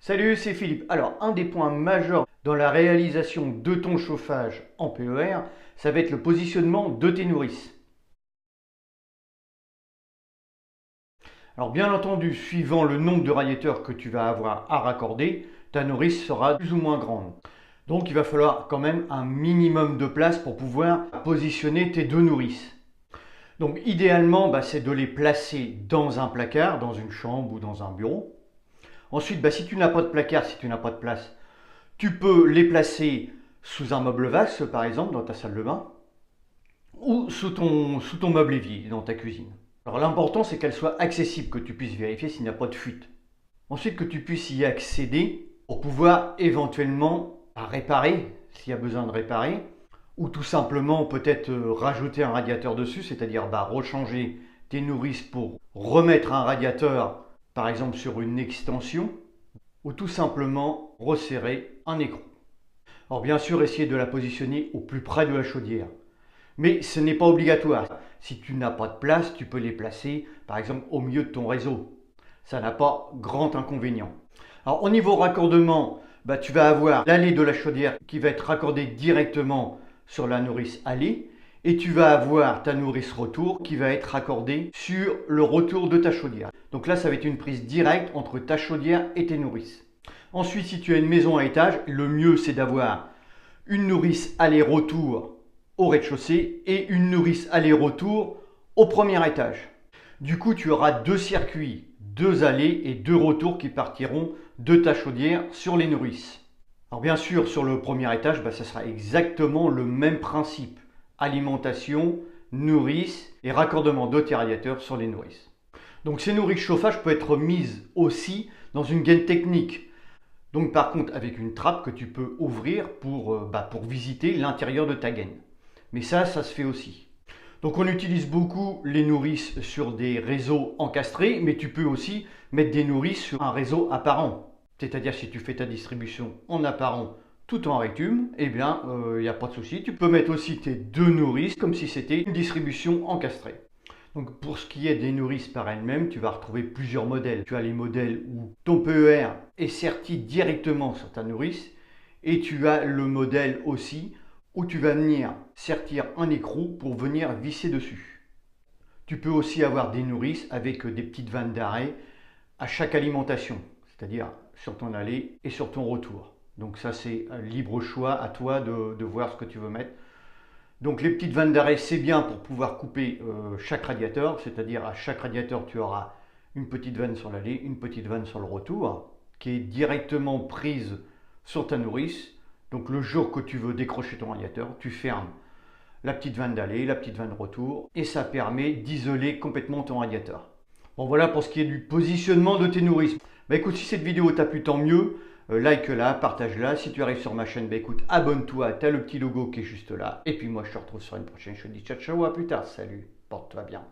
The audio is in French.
Salut, c'est Philippe. Alors, un des points majeurs dans la réalisation de ton chauffage en PER, ça va être le positionnement de tes nourrices. Alors, bien entendu, suivant le nombre de radiateurs que tu vas avoir à raccorder, ta nourrice sera plus ou moins grande. Donc, il va falloir quand même un minimum de place pour pouvoir positionner tes deux nourrices. Donc, idéalement, c'est de les placer dans un placard, dans une chambre ou dans un bureau. Ensuite, si tu n'as pas de placard, si tu n'as pas de place, tu peux les placer sous un meuble vaste, par exemple, dans ta salle de bain, ou sous ton meuble évier, dans ta cuisine. Alors l'important, c'est qu'elle soit accessible, que tu puisses vérifier s'il n'y a pas de fuite. Ensuite, que tu puisses y accéder pour pouvoir éventuellement réparer, s'il y a besoin de réparer, ou tout simplement peut-être rajouter un radiateur dessus, c'est-à-dire rechanger tes nourrices pour remettre un radiateur, par exemple sur une extension, ou tout simplement resserrer un écrou. Alors bien sûr, essayer de la positionner au plus près de la chaudière. Mais ce n'est pas obligatoire. Si tu n'as pas de place, tu peux les placer par exemple au milieu de ton réseau. Ça n'a pas grand inconvénient. Alors au niveau raccordement, tu vas avoir l'allée de la chaudière qui va être raccordée directement sur la nourrice allée et tu vas avoir ta nourrice retour qui va être raccordée sur le retour de ta chaudière. Donc là, ça va être une prise directe entre ta chaudière et tes nourrices. Ensuite, si tu as une maison à étage, le mieux c'est d'avoir une nourrice aller-retour au rez-de-chaussée et une nourrice aller-retour au premier étage. Du coup, tu auras deux circuits, deux allées et deux retours qui partiront de ta chaudière sur les nourrices. Alors bien sûr, sur le premier étage, ça sera exactement le même principe. Alimentation, nourrice et raccordement de tes radiateurs sur les nourrices. Donc ces nourrices chauffage peuvent être mises aussi dans une gaine technique. Donc par contre avec une trappe que tu peux ouvrir pour visiter l'intérieur de ta gaine. Mais ça se fait aussi. Donc on utilise beaucoup les nourrices sur des réseaux encastrés, mais tu peux aussi mettre des nourrices sur un réseau apparent. C'est-à-dire si tu fais ta distribution en apparent tout en rectum, il n'y a pas de souci. Tu peux mettre aussi tes deux nourrices comme si c'était une distribution encastrée. Donc pour ce qui est des nourrices par elles-mêmes, tu vas retrouver plusieurs modèles. Tu as les modèles où ton PER est serti directement sur ta nourrice et tu as le modèle aussi où tu vas venir sertir un écrou pour venir visser dessus. Tu peux aussi avoir des nourrices avec des petites vannes d'arrêt à chaque alimentation, c'est-à-dire sur ton aller et sur ton retour. Donc ça c'est un libre choix à toi de voir ce que tu veux mettre. Donc les petites vannes d'arrêt, c'est bien pour pouvoir couper chaque radiateur, c'est-à-dire à chaque radiateur tu auras une petite vanne sur l'aller, une petite vanne sur le retour, qui est directement prise sur ta nourrice. Donc le jour que tu veux décrocher ton radiateur, tu fermes la petite vanne d'aller, la petite vanne retour, et ça permet d'isoler complètement ton radiateur. Bon voilà pour ce qui est du positionnement de tes nourrices. Écoute, si cette vidéo t'a plu, tant mieux. Like-la, partage-la. Si tu arrives sur ma chaîne, écoute, abonne-toi, tu as le petit logo qui est juste là. Et puis moi, je te retrouve sur une prochaine. Je te dis ciao, ciao, à plus tard. Salut, porte-toi bien.